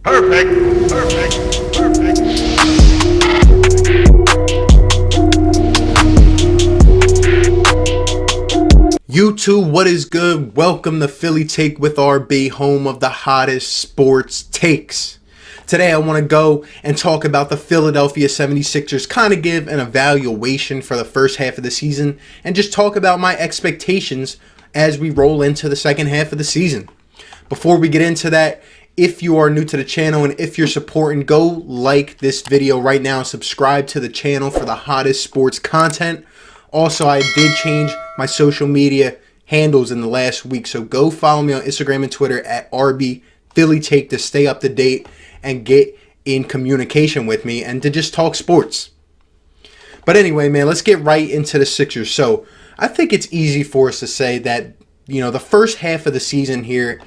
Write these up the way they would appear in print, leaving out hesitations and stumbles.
Perfect. Perfect. Perfect. YouTube, what is good? Welcome to Philly Take with RB, home of the hottest sports takes. Today I want to go and talk about the Philadelphia 76ers, kind of give an evaluation for the first half of the season, and just talk about my expectations as we roll into the second half of the season. Before we get into that, if you are new to the channel and if you're supporting, go like this video right now and subscribe to the channel for the hottest sports content. Also, I did change my social media handles in the last week, so go follow me on Instagram and Twitter at RB Philly Take to stay up to date and get in communication with me and to just talk sports. But anyway, man, let's get right into the Sixers. So I think it's easy for us to say that, the first half of the season here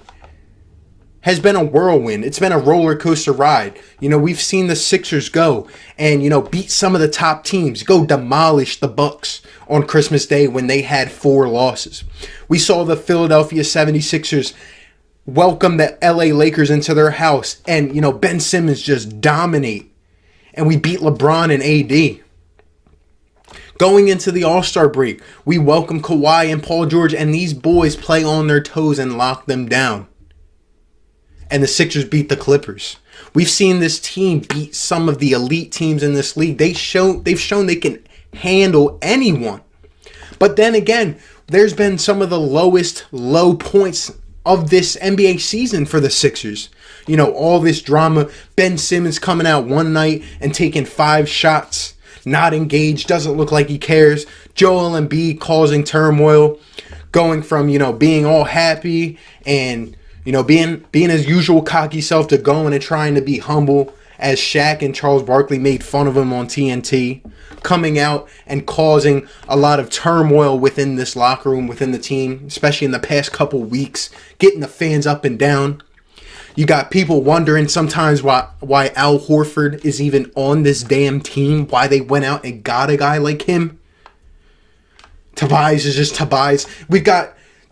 has been a whirlwind. It's been a roller coaster ride. We've seen the Sixers go and, beat some of the top teams, go demolish the Bucks on Christmas Day when they had 4 losses. We saw the Philadelphia 76ers welcome the LA Lakers into their house and, Ben Simmons just dominate. And we beat LeBron and AD. Going into the All-Star break, we welcome Kawhi and Paul George, and these boys play on their toes and lock them down. And the Sixers beat the Clippers. We've seen this team beat some of the elite teams in this league. They've shown they can handle anyone. But then again, there's been some of the lowest low points of this NBA season for the Sixers. All this drama. Ben Simmons coming out one night and taking 5 shots. Not engaged. Doesn't look like he cares. Joel Embiid causing turmoil. Going from, being all happy and being his usual cocky self to going and trying to be humble as Shaq and Charles Barkley made fun of him on TNT. Coming out and causing a lot of turmoil within this locker room, within the team, especially in the past couple weeks. Getting the fans up and down. You got people wondering sometimes why Al Horford is even on this damn team. Why they went out and got a guy like him. Tobias is just Tobias.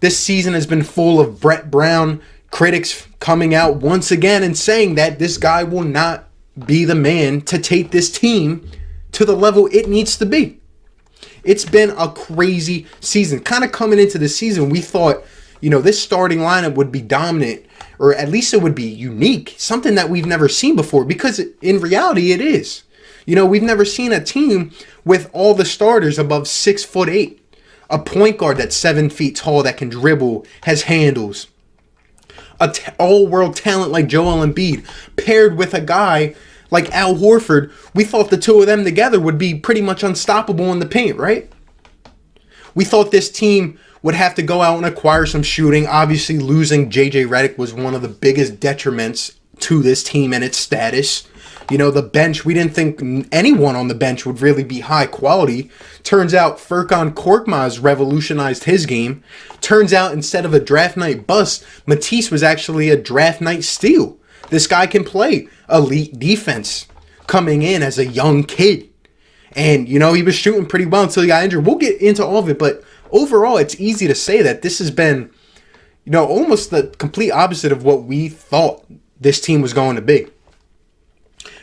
This season has been full of Brett Brown critics coming out once again and saying that this guy will not be the man to take this team to the level it needs to be. It's been a crazy season. Kind of coming into the season, we thought, this starting lineup would be dominant, or at least it would be unique, something that we've never seen before, because in reality it is. We've never seen a team with all the starters above 6'8", a point guard that's 7 feet tall that can dribble, has handles. All-world talent like Joel Embiid, paired with a guy like Al Horford. We thought the two of them together would be pretty much unstoppable in the paint, right? We thought this team would have to go out and acquire some shooting. Obviously, losing J.J. Redick was one of the biggest detriments to this team and its status. The bench, we didn't think anyone on the bench would really be high quality. Turns out Furkan Korkmaz revolutionized his game. Turns out instead of a draft night bust, Matisse was actually a draft night steal. This guy can play elite defense coming in as a young kid. And, he was shooting pretty well until he got injured. We'll get into all of it, but overall, it's easy to say that this has been, almost the complete opposite of what we thought this team was going to be.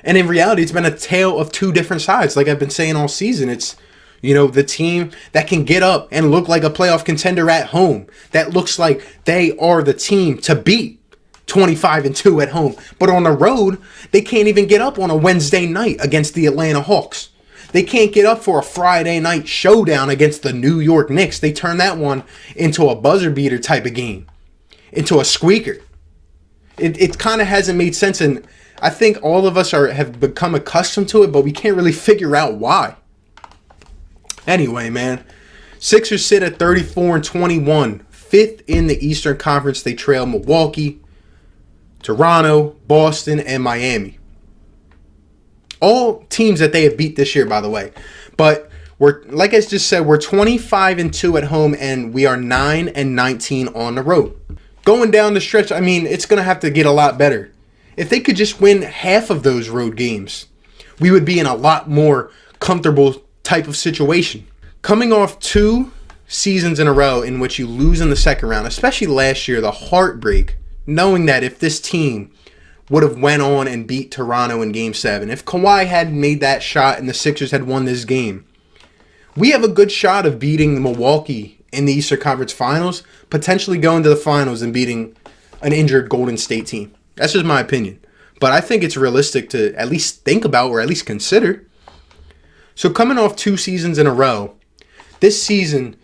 And in reality, it's been a tale of two different sides. Like I've been saying all season, it's, the team that can get up and look like a playoff contender at home. That looks like they are the team to beat 25-2 at home. But on the road, they can't even get up on a Wednesday night against the Atlanta Hawks. They can't get up for a Friday night showdown against the New York Knicks. They turn that one into a buzzer beater type of game. Into a squeaker. It kind of hasn't made sense, and I think all of us have become accustomed to it, but we can't really figure out why. Anyway, man, Sixers sit at 34-21, 5th in the Eastern Conference. They trail Milwaukee, Toronto, Boston, and Miami. All teams that they have beat this year, by the way. But like I just said, we're 25-2 at home, and we are 9-19 on the road. Going down the stretch, it's going to have to get a lot better. If they could just win half of those road games, we would be in a lot more comfortable type of situation. Coming off 2 seasons in a row in which you lose in the second round, especially last year, the heartbreak, knowing that if this team would have went on and beat Toronto in Game 7. If Kawhi hadn't made that shot and the Sixers had won this game, we have a good shot of beating Milwaukee in the Eastern Conference Finals, potentially going to the finals and beating an injured Golden State team. That's just my opinion. But I think it's realistic to at least think about or at least consider. So coming off 2 seasons in a row, this season,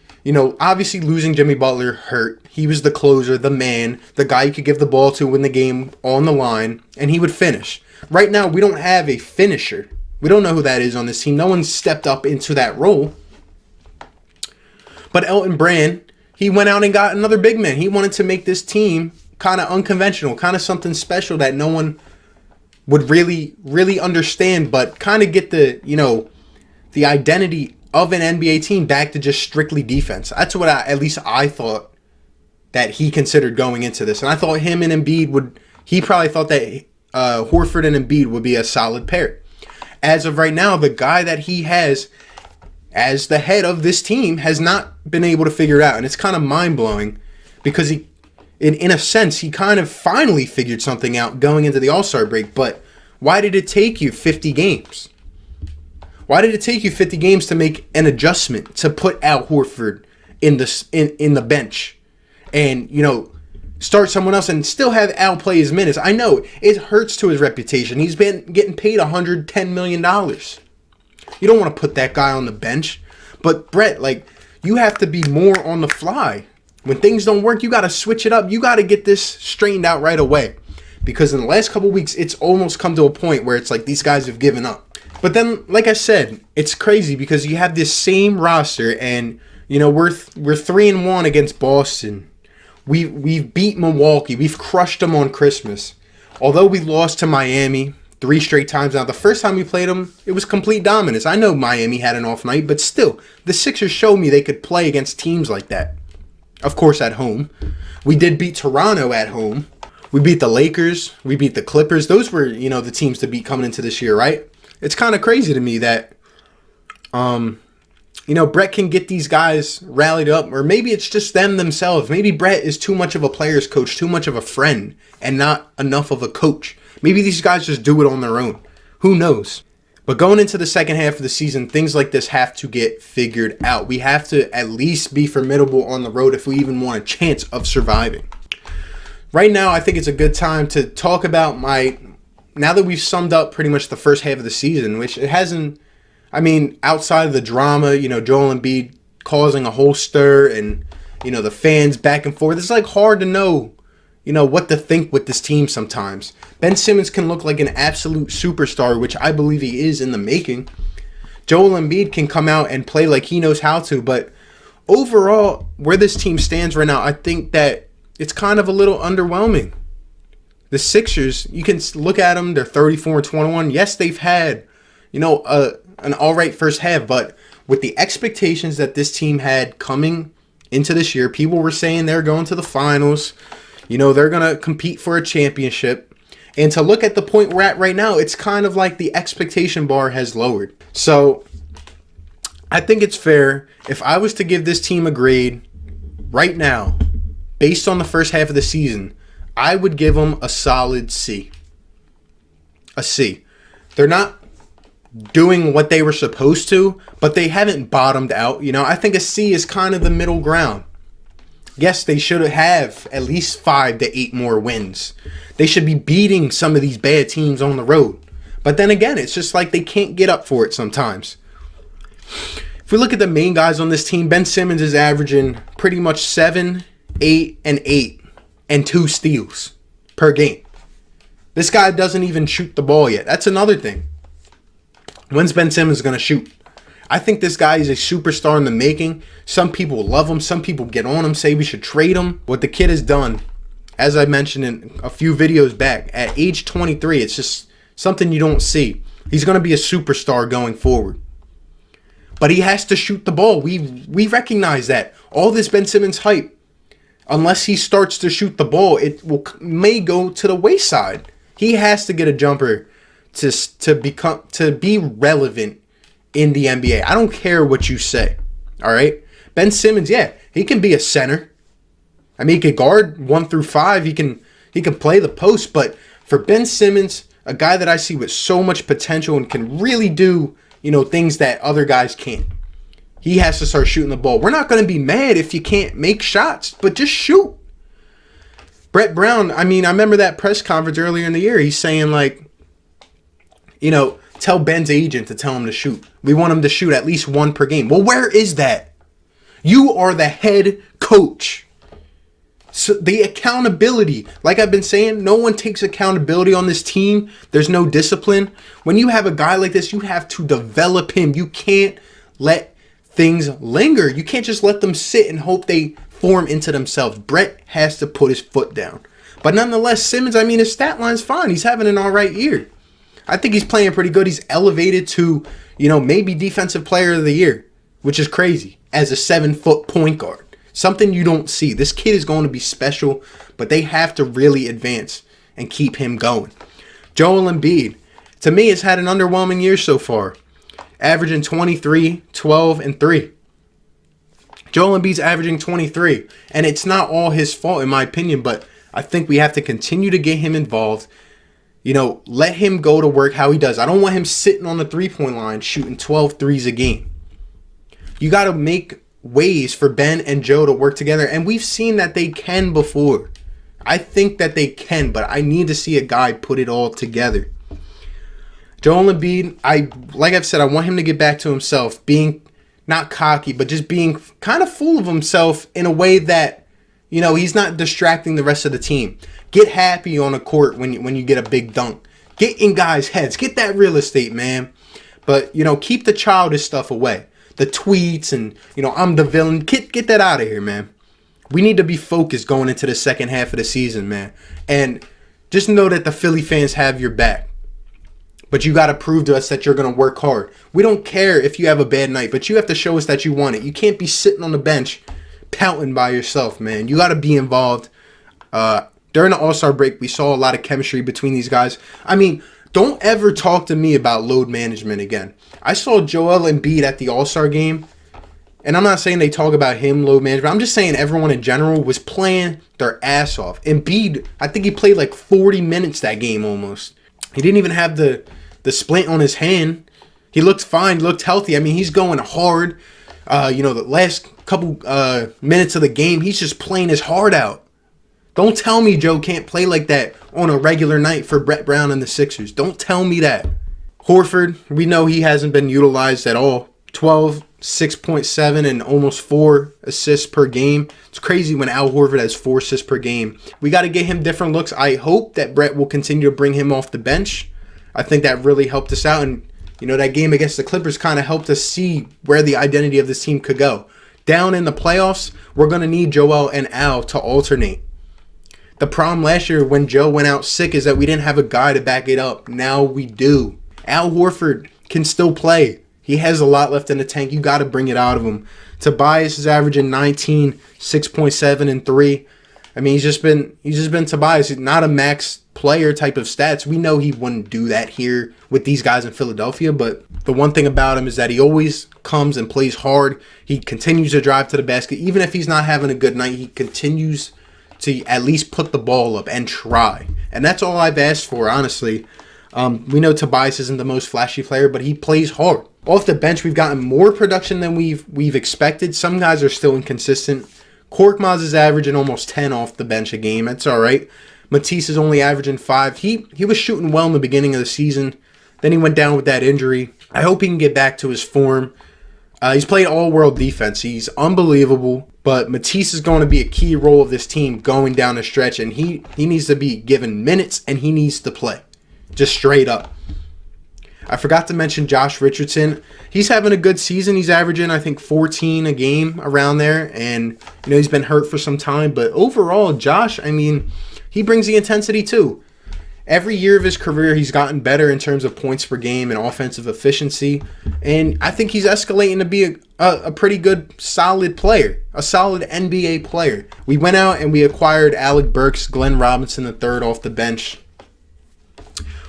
obviously losing Jimmy Butler hurt. He was the closer, the man, the guy you could give the ball to when the game on the line, and he would finish. Right now, we don't have a finisher. We don't know who that is on this team. No one stepped up into that role. But Elton Brand, he went out and got another big man. He wanted to make this team kind of unconventional, kind of something special that no one would really, really understand, but kind of get the identity of an NBA team back to just strictly defense. That's what at least I thought that he considered going into this. And I thought him and Embiid he probably thought that Horford and Embiid would be a solid pair. As of right now, the guy that he has as the head of this team has not been able to figure it out. And it's kind of mind-blowing because in a sense, he kind of finally figured something out going into the All-Star break. But why did it take you 50 games? Why did it take you 50 games to make an adjustment to put Al Horford in the bench and, start someone else and still have Al play his minutes? I know it hurts to his reputation. He's been getting paid $110 million. You don't want to put that guy on the bench. But Brett, you have to be more on the fly. When things don't work, you got to switch it up. You got to get this straightened out right away. Because in the last couple of weeks, it's almost come to a point where it's like these guys have given up. But then, like I said, it's crazy because you have this same roster and, we're 3-1 against Boston. We've beat Milwaukee. We've crushed them on Christmas. Although we lost to Miami 3 straight times now, the first time we played them, it was complete dominance. I know Miami had an off night, but still, the Sixers showed me they could play against teams like that. Of course, at home. We did beat Toronto at home. We beat the Lakers. We beat the Clippers. Those were, the teams to beat coming into this year, right? It's kind of crazy to me that, Brett can get these guys rallied up, or maybe it's just them themselves. Maybe Brett is too much of a player's coach, too much of a friend, and not enough of a coach. Maybe these guys just do it on their own. Who knows? But going into the second half of the season, things like this have to get figured out. We have to at least be formidable on the road if we even want a chance of surviving. Right now, I think it's a good time to talk about now that we've summed up pretty much the first half of the season, which it hasn't, outside of the drama, Joel Embiid causing a whole stir and, the fans back and forth, it's hard to know, what to think with this team sometimes. Ben Simmons can look like an absolute superstar, which I believe he is in the making. Joel Embiid can come out and play like he knows how to, but overall, where this team stands right now, I think that it's kind of a little underwhelming. The Sixers, you can look at them, they're 34-21. Yes, they've had, an all right first half, but with the expectations that this team had coming into this year, people were saying they're going to the finals, they're going to compete for a championship. And to look at the point we're at right now, it's kind of like the expectation bar has lowered. So I think it's fair if I was to give this team a grade right now, based on the first half of the season, I would give them a solid C. A C. They're not doing what they were supposed to, but they haven't bottomed out. I think a C is kind of the middle ground. Yes, they should have at least 5 to 8 more wins. They should be beating some of these bad teams on the road. But then again, it's just like they can't get up for it sometimes. If we look at the main guys on this team, Ben Simmons is averaging pretty much 7, 8, and 8 and 2 steals per game. This guy doesn't even shoot the ball yet. That's another thing. When's Ben Simmons going to shoot? I think this guy is a superstar in the making. Some people love him. Some people get on him, say we should trade him. What the kid has done, as I mentioned in a few videos back, at age 23, it's just something you don't see. He's going to be a superstar going forward. But he has to shoot the ball. We recognize that. All this Ben Simmons hype, unless he starts to shoot the ball, it may go to the wayside. He has to get a jumper to be relevant in the NBA. I don't care what you say. All right? Ben Simmons, yeah, he can be a center. He can guard 1 through 5. He can play the post, but For Ben Simmons, a guy that I see with so much potential and can really do, things that other guys can't. He has to start shooting the ball. We're not going to be mad if you can't make shots, but just shoot. Brett Brown, I remember that press conference earlier in the year. He's saying, tell Ben's agent to tell him to shoot. We want him to shoot at least one per game. Well, where is that? You are the head coach. So the accountability, like I've been saying, no one takes accountability on this team. There's no discipline. When you have a guy like this, you have to develop him. You can't let things linger. You can't just let them sit and hope they form into themselves. Brett has to put his foot down. But nonetheless, Simmons, his stat line's fine. He's having an all right year. I think he's playing pretty good. He's elevated to, maybe defensive player of the year, which is crazy, as a 7-foot point guard. Something you don't see. This kid is going to be special, but they have to really advance and keep him going. Joel Embiid, to me, has had an underwhelming year so far, averaging 23, 12, and 3. Joel Embiid's averaging 23, and it's not all his fault, in my opinion, but I think we have to continue to get him involved. Let him go to work how he does. I don't want him sitting on the three-point line shooting 12 threes a game. You got to make ways for Ben and Joe to work together, and we've seen that they can before. I think that they can, but I need to see a guy put it all together. Joel Embiid, like I've said, I want him to get back to himself, being not cocky, but just being kind of full of himself in a way that, he's not distracting the rest of the team. Get happy on a court when you get a big dunk. Get in guys' heads. Get that real estate, man. But, keep the childish stuff away. The tweets and, I'm the villain. Get that out of here, man. We need to be focused going into the second half of the season, man. And just know that the Philly fans have your back. But you got to prove to us that you're going to work hard. We don't care if you have a bad night, but you have to show us that you want it. You can't be sitting on the bench pouting by yourself, man. You got to be involved. During the All-Star break, we saw a lot of chemistry between these guys. Don't ever talk to me about load management again. I saw Joel Embiid at the All-Star game, and I'm not saying they talk about him load management. I'm just saying everyone in general was playing their ass off. Embiid, I think he played like 40 minutes that game almost. He didn't even have the splint on his hand. He looked fine, looked healthy. He's going hard. The last couple minutes of the game, he's just playing his heart out. Don't tell me Joe can't play like that on a regular night for Brett Brown and the Sixers. Don't tell me that. Horford, we know he hasn't been utilized at all. 12, 6.7, and almost 4 assists per game. It's crazy when Al Horford has 4 assists per game. We got to get him different looks. I hope that Brett will continue to bring him off the bench. I think that really helped us out. And, that game against the Clippers kind of helped us see where the identity of this team could go. Down in the playoffs, we're going to need Joel and Al to alternate. The problem last year when Joe went out sick is that we didn't have a guy to back it up. Now we do. Al Horford can still play. He has a lot left in the tank. You got to bring it out of him. Tobias is averaging 19, 6.7, and 3. He's just been Tobias. He's not a max player type of stats. We know he wouldn't do that here with these guys in Philadelphia, but the one thing about him is that he always comes and plays hard. He continues to drive to the basket. Even if he's not having a good night, he continues to at least put the ball up and try. And that's all I've asked for, honestly. We know Tobias isn't the most flashy player, but he plays hard. Off the bench, we've gotten more production than we've expected. Some guys are still inconsistent. Korkmaz is averaging almost 10 off the bench a game. That's all right. Matisse is only averaging 5. He was shooting well in the beginning of the season. Then he went down with that injury. I hope he can get back to his form. He's played all-world defense. He's unbelievable. But Matisse is going to be a key role of this team going down the stretch. And he needs to be given minutes and he needs to play. Just straight up. I forgot to mention Josh Richardson. He's having a good season. He's averaging, I think, 14 a game around there. And, he's been hurt for some time. But overall, Josh, he brings the intensity too. Every year of his career, he's gotten better in terms of points per game and offensive efficiency. And I think he's escalating to be a pretty good, solid player. A solid NBA player. We went out and we acquired Alec Burks, Glenn Robinson III off the bench.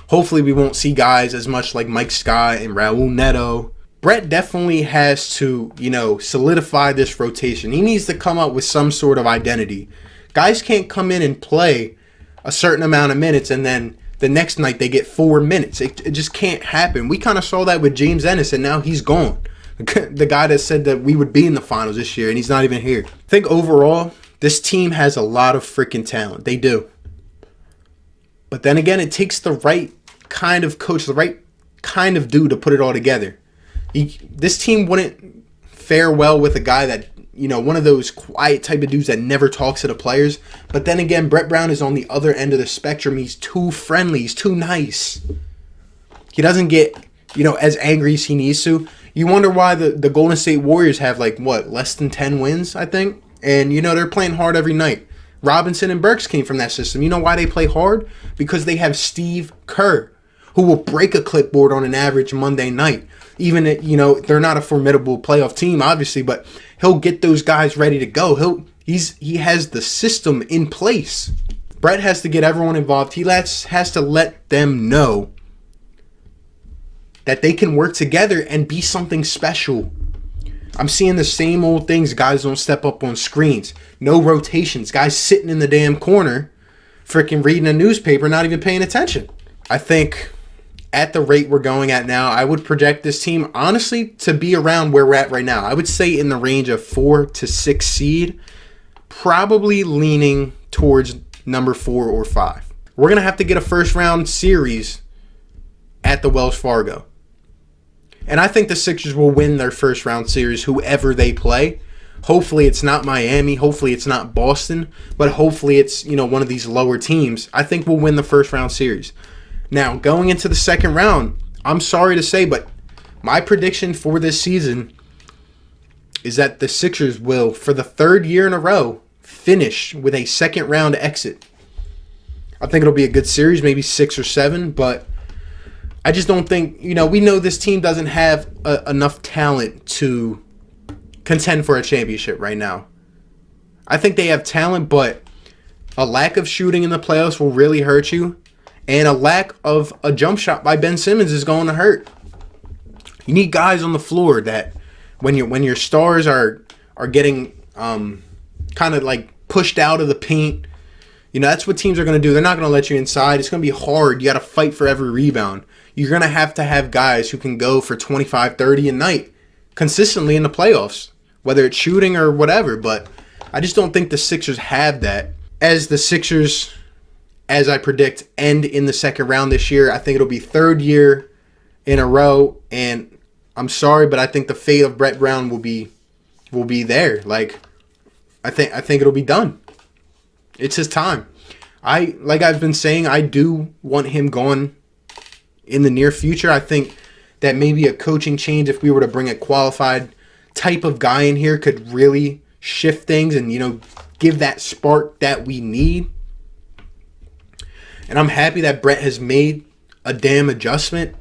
Hopefully we won't see guys as much like Mike Scott and Raul Neto. Brett definitely has to, solidify this rotation. He needs to come up with some sort of identity. Guys can't come in and play a certain amount of minutes and then The next night they get 4 minutes. It just can't happen. We kind of saw that with James Ennis, and now he's gone. The guy that said that we would be in the finals this year, and he's not even here. I think overall, this team has a lot of freaking talent. They do. But then again, it takes the right kind of coach, the right kind of dude to put it all together. This team wouldn't fare well with a guy that, one of those quiet type of dudes that never talks to the players. But then again, Brett Brown is on the other end of the spectrum. He's too friendly. He's too nice. He doesn't get, as angry as he needs to. You wonder why the Golden State Warriors have, less than 10 wins, I think? And, they're playing hard every night. Robinson and Burks came from that system. You know why they play hard? Because they have Steve Kerr, who will break a clipboard on an average Monday night. Even, they're not a formidable playoff team, obviously, but he'll get those guys ready to go. He has the system in place. Brett has to get everyone involved. He has to let them know that they can work together and be something special. I'm seeing the same old things. Guys don't step up on screens. No rotations. Guys sitting in the damn corner, freaking reading a newspaper, not even paying attention. I think at the rate we're going at now, I would project this team, honestly, to be around where we're at right now. I would say in the range of 4 to 6 seed, probably leaning towards number 4 or 5. We're going to have to get a first round series at the Wells Fargo. And I think the Sixers will win their first round series, whoever they play. Hopefully it's not Miami. Hopefully it's not Boston. But hopefully it's, one of these lower teams. I think we'll win the first round series. Now, going into the second round, I'm sorry to say, but my prediction for this season is that the Sixers will, for the third year in a row, finish with a second round exit. I think it'll be a good series, maybe 6 or 7, but I just don't think, we know this team doesn't have enough talent to contend for a championship right now. I think they have talent, but a lack of shooting in the playoffs will really hurt you. And a lack of a jump shot by Ben Simmons is going to hurt. You need guys on the floor that when your stars are getting kind of like pushed out of the paint, that's what teams are going to do. They're not going to let you inside. It's going to be hard. You got to fight for every rebound. You're going to have guys who can go for 25, 30 a night consistently in the playoffs, whether it's shooting or whatever. But I just don't think the Sixers have that. As the Sixers, as I predict, end in the second round this year, I think it'll be third year in a row. And I'm sorry, but I think the fate of Brett Brown will be there. I think it'll be done. It's his time. Like I've been saying, I do want him gone in the near future. I think that maybe a coaching change, if we were to bring a qualified type of guy in here, could really shift things and, give that spark that we need. And I'm happy that Brett has made a damn adjustment.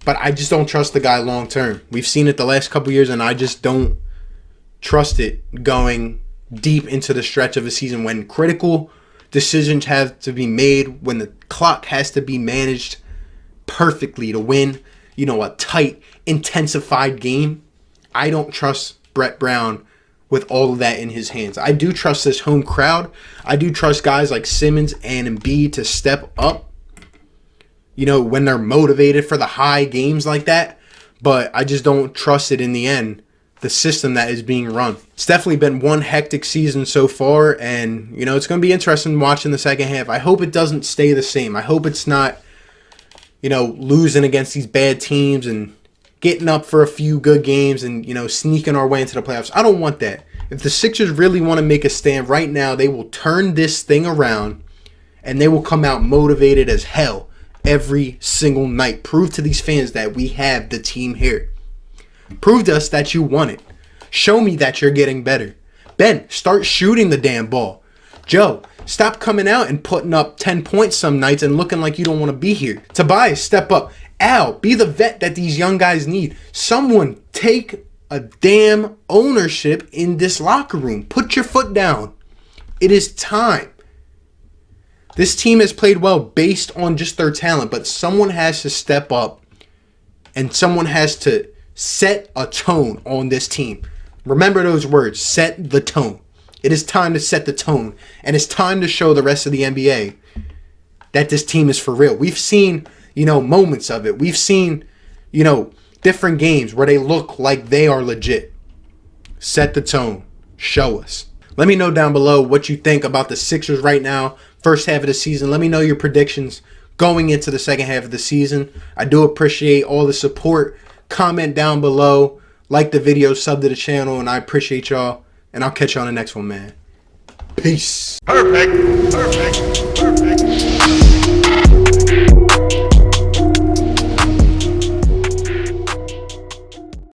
But I just don't trust the guy long term. We've seen it the last couple years, and I just don't trust it going deep into the stretch of a season when critical decisions have to be made, when the clock has to be managed perfectly to win, a tight, intensified game. I don't trust Brett Brown with all of that in his hands. I do trust this home crowd. I do trust guys like Simmons and Embiid to step up, when they're motivated for the high games like that. But I just don't trust it in the end, the system that is being run. It's definitely been one hectic season so far, and, it's going to be interesting watching the second half. I hope it doesn't stay the same. I hope it's not, losing against these bad teams and getting up for a few good games and, sneaking our way into the playoffs. I don't want that. If the Sixers really want to make a stand right now, they will turn this thing around and they will come out motivated as hell every single night. Prove to these fans that we have the team here. Prove to us that you want it. Show me that you're getting better. Ben, start shooting the damn ball. Joe, stop coming out and putting up 10 points some nights and looking like you don't want to be here. Tobias, step up. Al, be the vet that these young guys need. Someone take a damn ownership in this locker room. Put your foot down. It is time. This team has played well based on just their talent, but someone has to step up and someone has to set a tone on this team. Remember those words, set the tone. It is time to set the tone, and it's time to show the rest of the NBA that this team is for real. We've seen, moments of it. We've seen, different games where they look like they are legit. Set the tone. Show us. Let me know down below what you think about the Sixers right now, first half of the season. Let me know your predictions going into the second half of the season. I do appreciate all the support. Comment down below. Like the video, sub to the channel, and I appreciate y'all. And I'll catch you on the next one, man. Peace. Perfect. Perfect. Perfect.